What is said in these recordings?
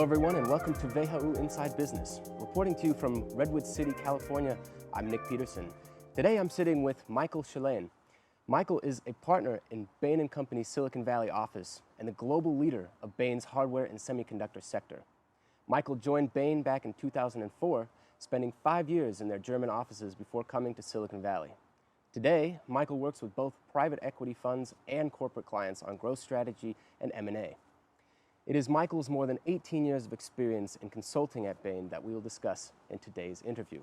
Hello everyone and welcome to WHU Inside Business. Reporting to you from Redwood City, California, I'm Nick Peterson. Today I'm sitting with Michael Schallehn. Michael is a partner in Bain & Company's Silicon Valley office and the global leader of Bain's hardware and semiconductor sector. Michael joined Bain back in 2004, spending 5 years in their German offices before coming to Silicon Valley. Today, Michael works with both private equity funds and corporate clients on growth strategy and M&A. It is Michael's more than 18 years of experience in consulting at Bain that we will discuss in today's interview.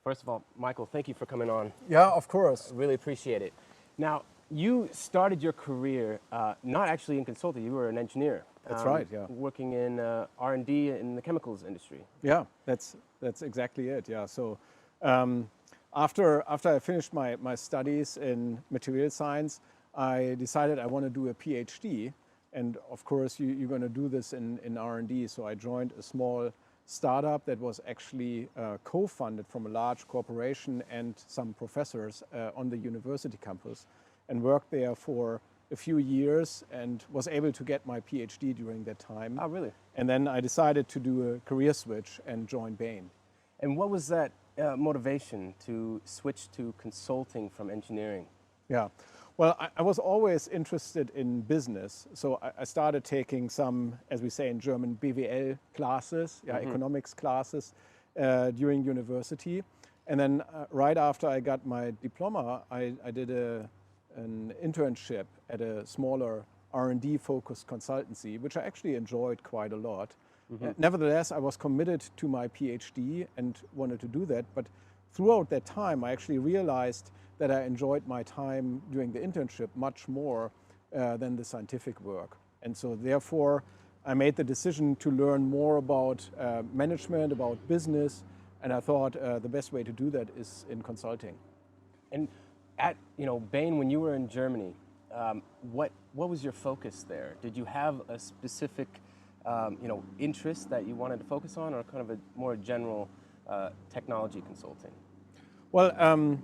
First of all, Michael, thank you for coming on. Yeah, of course. I really appreciate it. Now, you started your career not actually in consulting, you were an engineer. That's right, yeah. Working in R&D in the chemicals industry. Yeah, that's exactly it, yeah. So after I finished my studies in material science, I decided I want to do a PhD. And of course, you're going to do this in R&D. So I joined a small startup that was actually co-funded from a large corporation and some professors on the university campus, and worked there for a few years and was able to get my PhD during that time. Oh, really? And then I decided to do a career switch and join Bain. And what was that motivation to switch to consulting from engineering? Yeah. Well, I was always interested in business, so I started taking some, as we say in German, BWL classes, economics classes during university. And then right after I got my diploma, I did an internship at a smaller R&D focused consultancy, which I actually enjoyed quite a lot. Nevertheless, I was committed to my PhD and wanted to do that, but throughout that time, I actually realized that I enjoyed my time during the internship much more than the scientific work. And so therefore, I made the decision to learn more about management, about business, and I thought the best way to do that is in consulting. And at Bain, when you were in Germany, what was your focus there? Did you have a specific interest that you wanted to focus on, or kind of a more general technology consulting? Well,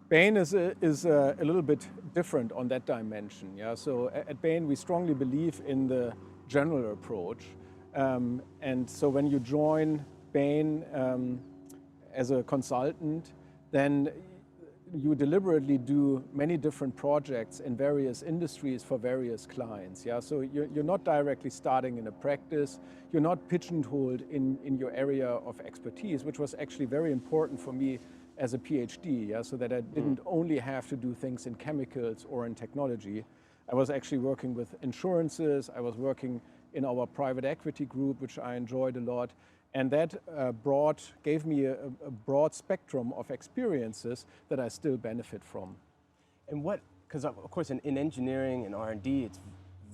Bain is a little bit different on that dimension. Yeah, so at Bain we strongly believe in the general approach, and so when you join Bain as a consultant, then you deliberately do many different projects in various industries for various clients. Yeah, so you're not directly starting in a practice. You're not pigeonholed in your area of expertise, which was actually very important for me as a PhD, yeah, so that I didn't only have to do things in chemicals or in technology. I was actually working with insurances, I was working in our private equity group, which I enjoyed a lot, and that gave me a broad spectrum of experiences that I still benefit from. And because of course in engineering and R&D, it's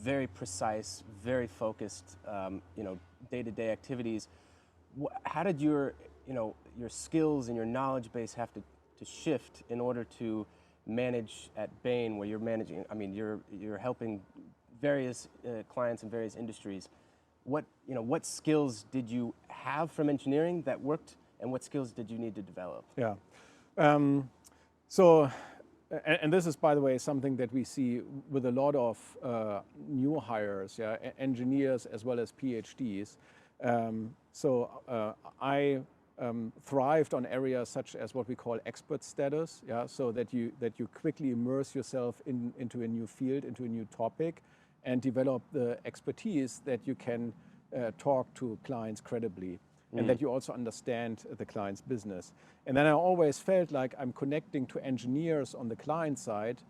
very precise, very focused, day-to-day activities. How did your skills and your knowledge base have to shift in order to manage at Bain, where you're managing? I mean, you're helping various clients in various industries. What skills did you have from engineering that worked, and what skills did you need to develop? Yeah. And this is, by the way, something that we see with a lot of new hires, yeah, engineers as well as PhDs. I thrived on areas such as what we call expert status, yeah, so that you quickly immerse yourself into a new field, into a new topic, and develop the expertise that you can talk to clients credibly, and that you also understand the client's business. And then I always felt like I'm connecting to engineers on the client side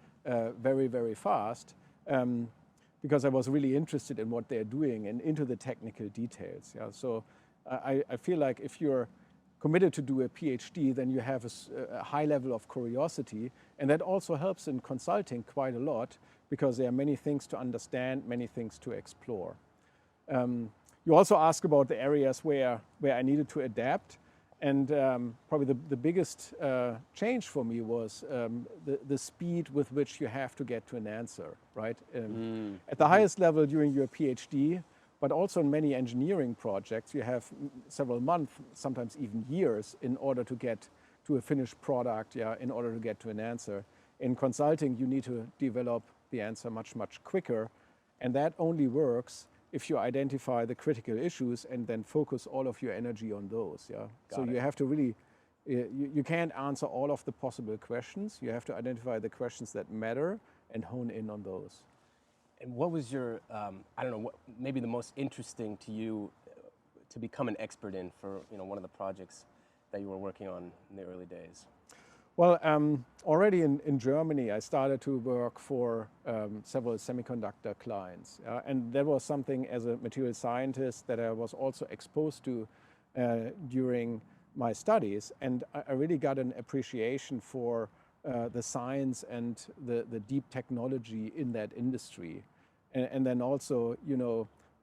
very, very fast, because I was really interested in what they're doing and into the technical details. Yeah? So I feel like if you're committed to do a PhD, then you have a high level of curiosity, and that also helps in consulting quite a lot, because there are many things to understand, many things to explore. You also ask about the areas where I needed to adapt, and probably the biggest change for me was the speed with which you have to get to an answer, right? At the highest level during your PhD, but also in many engineering projects, you have several months, sometimes even years, in order to get to a finished product, yeah, in order to get to an answer. In consulting, you need to develop the answer much, much quicker, and that only works if you identify the critical issues and then focus all of your energy on those. Yeah. So Got it. you have to really, you can't answer all of the possible questions. You have to identify the questions that matter and hone in on those. And what was your, I don't know, what maybe the most interesting to you to become an expert in for one of the projects that you were working on in the early days? Well, already in Germany, I started to work for several semiconductor clients. And that was something as a material scientist that I was also exposed to during my studies. And I really got an appreciation for the science and the deep technology in that industry. And then also,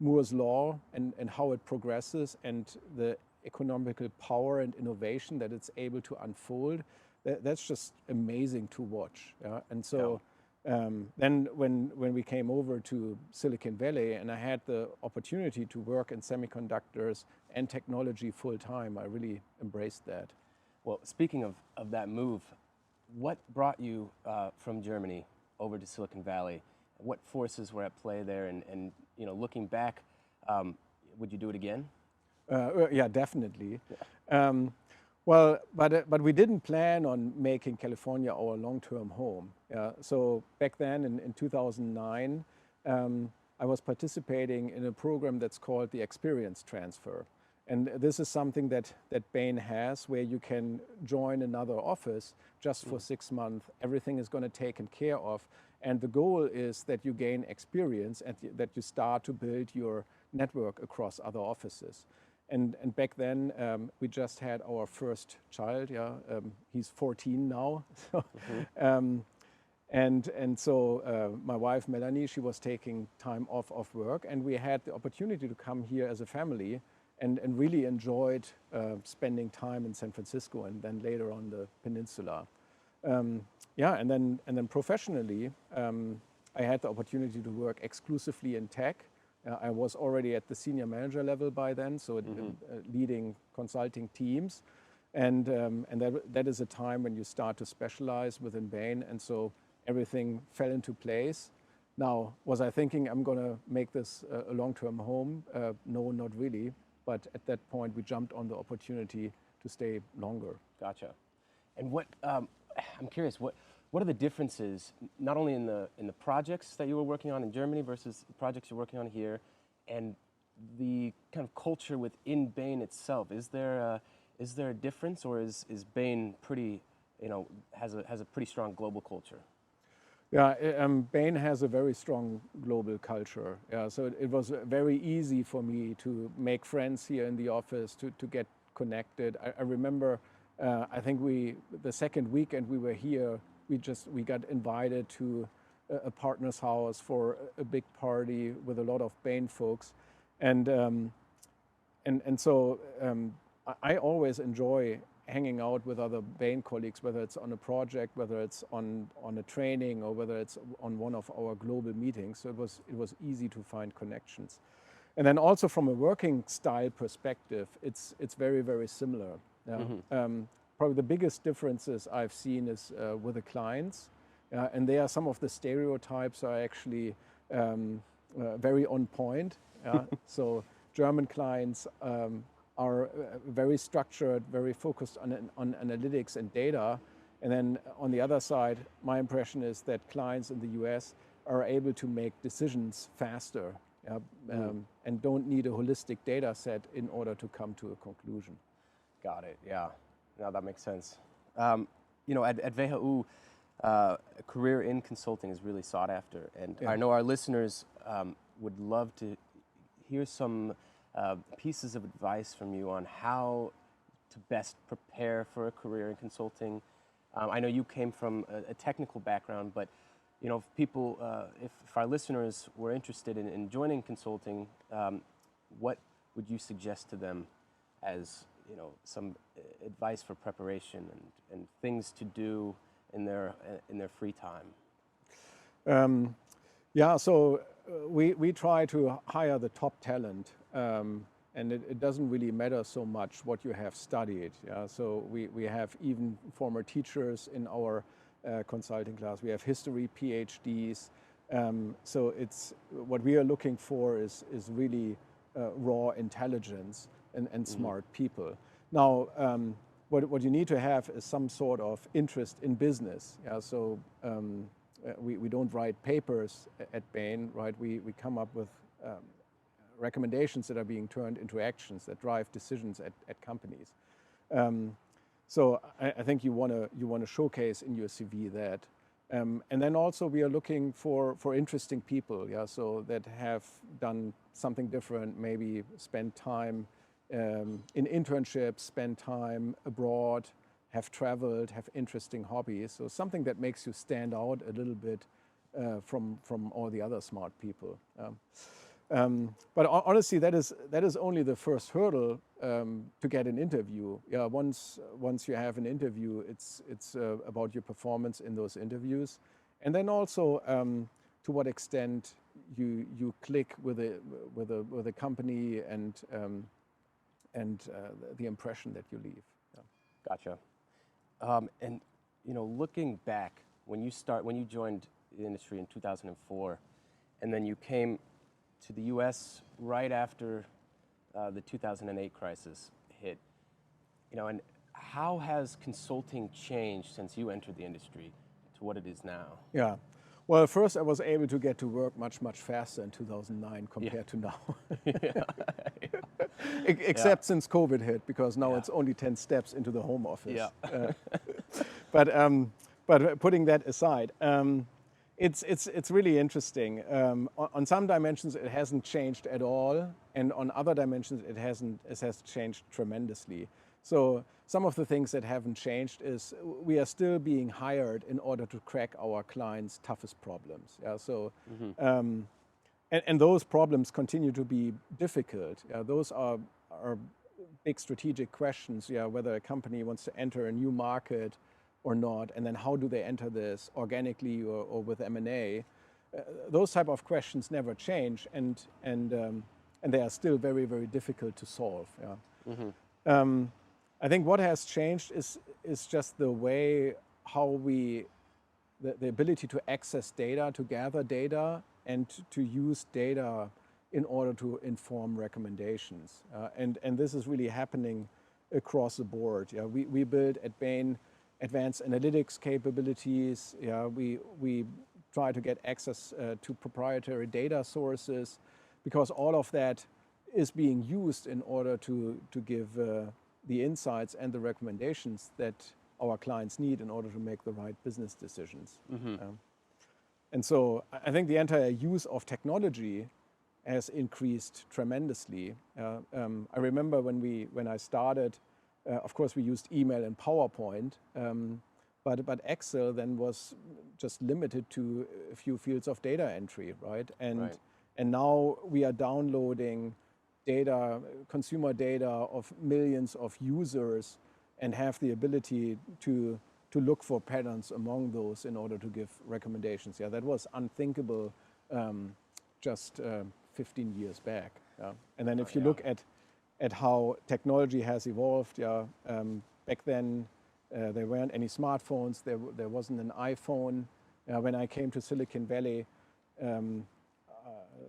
Moore's law and how it progresses and the economical power and innovation that it's able to unfold. That's just amazing to watch. Yeah? And so then when we came over to Silicon Valley and I had the opportunity to work in semiconductors and technology full time, I really embraced that. Well, speaking of that move, what brought you from Germany over to Silicon Valley? What forces were at play there? And looking back, would you do it again? Yeah, definitely. Yeah. Well, but we didn't plan on making California our long-term home. So back then in 2009, I was participating in a program that's called the Experience Transfer. And this is something that Bain has where you can join another office just for 6 months. Everything is going to be taken care of. And the goal is that you gain experience and that you start to build your network across other offices. And back then, we just had our first child. Yeah, he's 14 now. And so my wife Melanie, she was taking time off of work, and we had the opportunity to come here as a family, and really enjoyed spending time in San Francisco and then later on the peninsula. Yeah, and then professionally, I had the opportunity to work exclusively in tech. I was already at the senior manager level by then, so leading consulting teams. And that is a time when you start to specialize within Bain, and so everything fell into place. Now, was I thinking I'm going to make this a long-term home? No, not really. But at that point, we jumped on the opportunity to stay longer. Gotcha. And what I'm curious, what are the differences, not only in the projects that you were working on in Germany versus the projects you're working on here, and the kind of culture within Bain itself? Is there a difference, or is Bain pretty, has a pretty strong global culture? Yeah, Bain has a very strong global culture. Yeah, so it was very easy for me to make friends here in the office, to get connected. I remember, I think the second weekend we were here, we got invited to a partner's house for a big party with a lot of Bain folks, and so I always enjoy hanging out with other Bain colleagues, whether it's on a project, whether it's on a training, or whether it's on one of our global meetings. So it was easy to find connections. And then also from a working style perspective, it's very, very similar. Yeah. Mm-hmm. Probably the biggest differences I've seen is with the clients, and there are some of the stereotypes are actually very on point. So German clients are very structured, very focused on analytics and data. And then on the other side, my impression is that clients in the US are able to make decisions faster and don't need a holistic data set in order to come to a conclusion. Got it, yeah. No, that makes sense. At WHU, a career in consulting is really sought after. And I know our listeners would love to hear some pieces of advice from you on how to best prepare for a career in consulting. I know you came from a technical background, but if people, if our listeners were interested in joining consulting, what would you suggest to them as some advice for preparation and things to do in their free time? Yeah, so we try to hire the top talent, and it doesn't really matter so much what you have studied. Yeah? So we have even former teachers in our consulting class. We have history PhDs. So it's what we are looking for is really raw intelligence and smart people. Now, what you need to have is some sort of interest in business. Yeah, so we don't write papers at Bain, right? We come up with recommendations that are being turned into actions that drive decisions at companies. So I think you want to showcase in your CV that. And then also we are looking for interesting people, yeah, so that have done something different, maybe spend time in internships, spend time abroad, have traveled, have interesting hobbies. So something that makes you stand out a little bit from all the other smart people. But honestly, that is only the first hurdle to get an interview. Yeah, once you have an interview, it's about your performance in those interviews, and then also to what extent you click with a company and the impression that you leave. Yeah. Gotcha. And looking back, when you joined the industry in 2004, and then you came to the U.S. right after the 2008 crisis hit, and how has consulting changed since you entered the industry to what it is now? Yeah. Well, first I was able to get to work much faster in 2009 compared to now. Except since COVID hit, because now it's only 10 steps into the home office. Yeah. But putting that aside, it's really interesting. On some dimensions, it hasn't changed at all, and on other dimensions, it has changed tremendously. So some of the things that haven't changed is we are still being hired in order to crack our clients' toughest problems. Yeah. So, and those problems continue to be difficult. Yeah. Those are big strategic questions. Yeah. Whether a company wants to enter a new market or not, and then how do they enter this organically or with M&A? Those type of questions never change, and they are still very, very difficult to solve. Yeah. I think what has changed is just the way how the ability to access data, to gather data, and to use data in order to inform recommendations. And this is really happening across the board. Yeah. We build at Bain advanced analytics capabilities. Yeah, we try to get access to proprietary data sources, because all of that is being used in order to give the insights and the recommendations that our clients need in order to make the right business decisions. And so I think the entire use of technology has increased tremendously. I remember when I started, of course, we used email and PowerPoint, but Excel then was just limited to a few fields of data entry, right? And now we are downloading data, consumer data of millions of users, and have the ability to look for patterns among those in order to give recommendations. Yeah, that was unthinkable just 15 years back. Yeah. And then if you look at how technology has evolved, back then there weren't any smartphones, there wasn't an iPhone. When I came to Silicon Valley,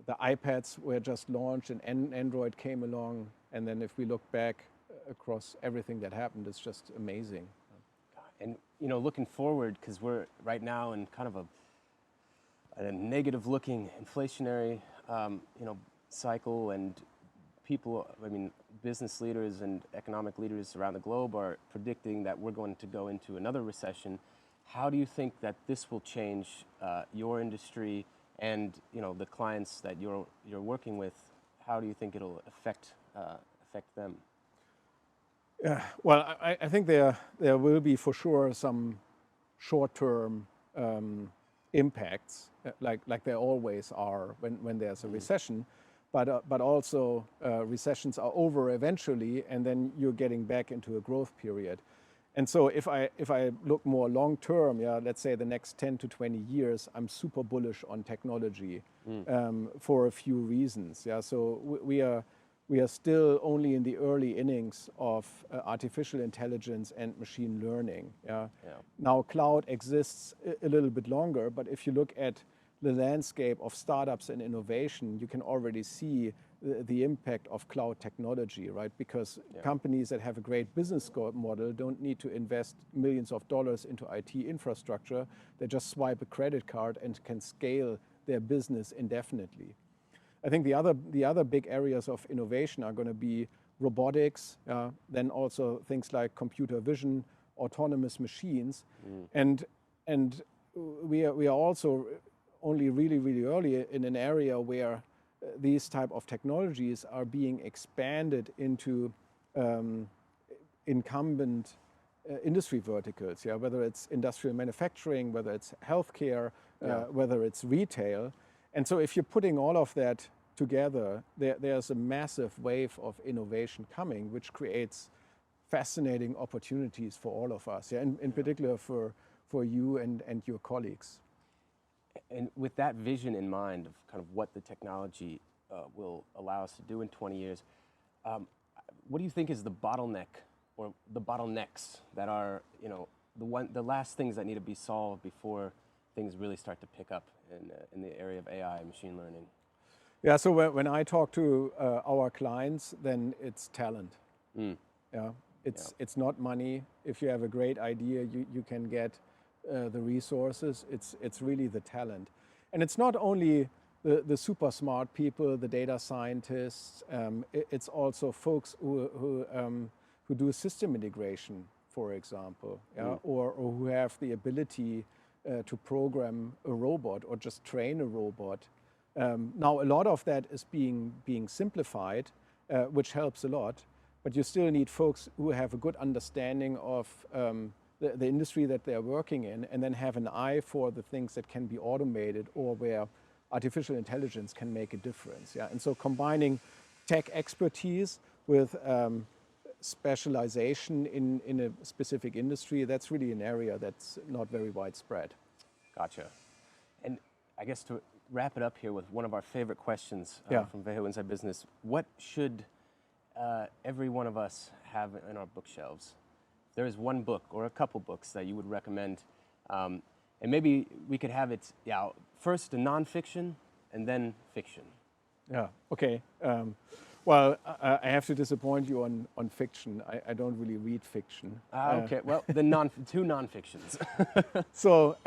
the iPads were just launched and Android came along. And then if we look back across everything that happened, it's just amazing. And looking forward, because we're right now in kind of a negative-looking inflationary cycle, and people, business leaders and economic leaders around the globe are predicting that we're going to go into another recession. How do you think that this will change your industry and the clients that you're working with? How do you think it'll affect them? Yeah, well, I think there will be for sure some short-term impacts, like there always are when there's a recession. But also recessions are over eventually, and then you're getting back into a growth period. And so if I look more long term, let's say the next 10 to 20 years, I'm super bullish on technology for a few reasons. Yeah, so we are still only in the early innings of artificial intelligence and machine learning. Yeah. Now cloud exists a little bit longer, but if you look at the landscape of startups and innovation, you can already see the impact of cloud technology, right? Because companies that have a great business model don't need to invest millions of dollars into IT infrastructure. They just swipe a credit card and can scale their business indefinitely. I think the other big areas of innovation are going to be robotics, then also things like computer vision, autonomous machines, and we are also only really early in an area where these type of technologies are being expanded into incumbent industry verticals, whether it's industrial manufacturing, whether it's healthcare, whether it's retail. And so if you're putting all of that together, there's a massive wave of innovation coming, which creates fascinating opportunities for all of us, in particular for you and your colleagues. And with that vision in mind of kind of what the technology will allow us to do in 20 years, what do you think is the bottleneck or the bottlenecks that are, the last things that need to be solved before things really start to pick up in the area of AI and machine learning? Yeah, so when I talk to our clients, then it's talent. It's not money. If you have a great idea, you can get the resources. It's really the talent. And it's not only the super smart people, the data scientists, it's also folks who do system integration, for example, or who have the ability to program a robot or just train a robot. Now, a lot of that is being simplified, which helps a lot, but you still need folks who have a good understanding of the industry that they're working in, and then have an eye for the things that can be automated or where artificial intelligence can make a difference. And so combining tech expertise with specialization in a specific industry, that's really an area that's not very widespread. Gotcha. And I guess to wrap it up here with one of our favorite questions from WHU Inside Business, what should every one of us have in our bookshelves? There is one book or a couple books that you would recommend, and maybe we could have it, first a nonfiction and then fiction. Yeah, okay. Well, I have to disappoint you on fiction. I don't really read fiction. Okay, well, two nonfictions. So,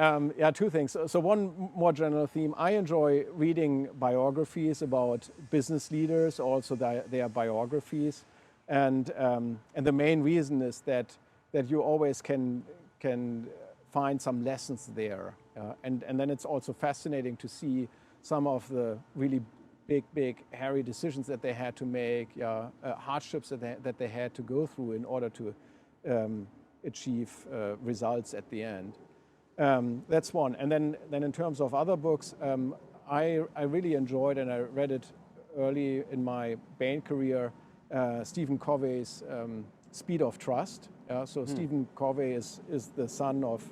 two things. So one more general theme. I enjoy reading biographies about business leaders, also their biographies. And the main reason is that you always can find some lessons there. And then it's also fascinating to see some of the really big, hairy decisions that they had to make, hardships that they had to go through in order to achieve results at the end. That's one. And then in terms of other books, I really enjoyed, and I read it early in my Bain career, Stephen Covey's Speed of Trust. Stephen Covey is the son of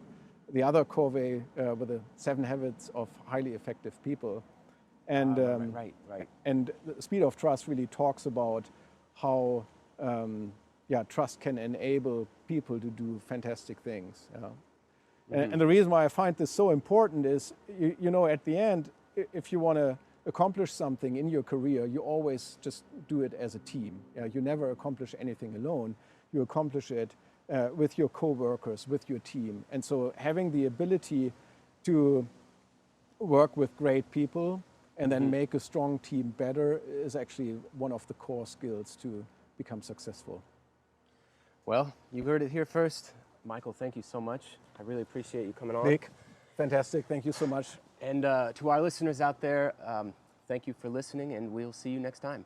the other Covey with the 7 Habits of Highly Effective People. And right. And the Speed of Trust really talks about how trust can enable people to do fantastic things. And the reason why I find this so important is, at the end, if you want to accomplish something in your career, you always just do it as a team. You never accomplish anything alone. You accomplish it with your co-workers, with your team. And so having the ability to work with great people and then make a strong team better is actually one of the core skills to become successful. Well, you heard it here first. Michael, thank you so much. I really appreciate you coming on. Nick, fantastic. Thank you so much. And to our listeners out there, thank you for listening, and we'll see you next time.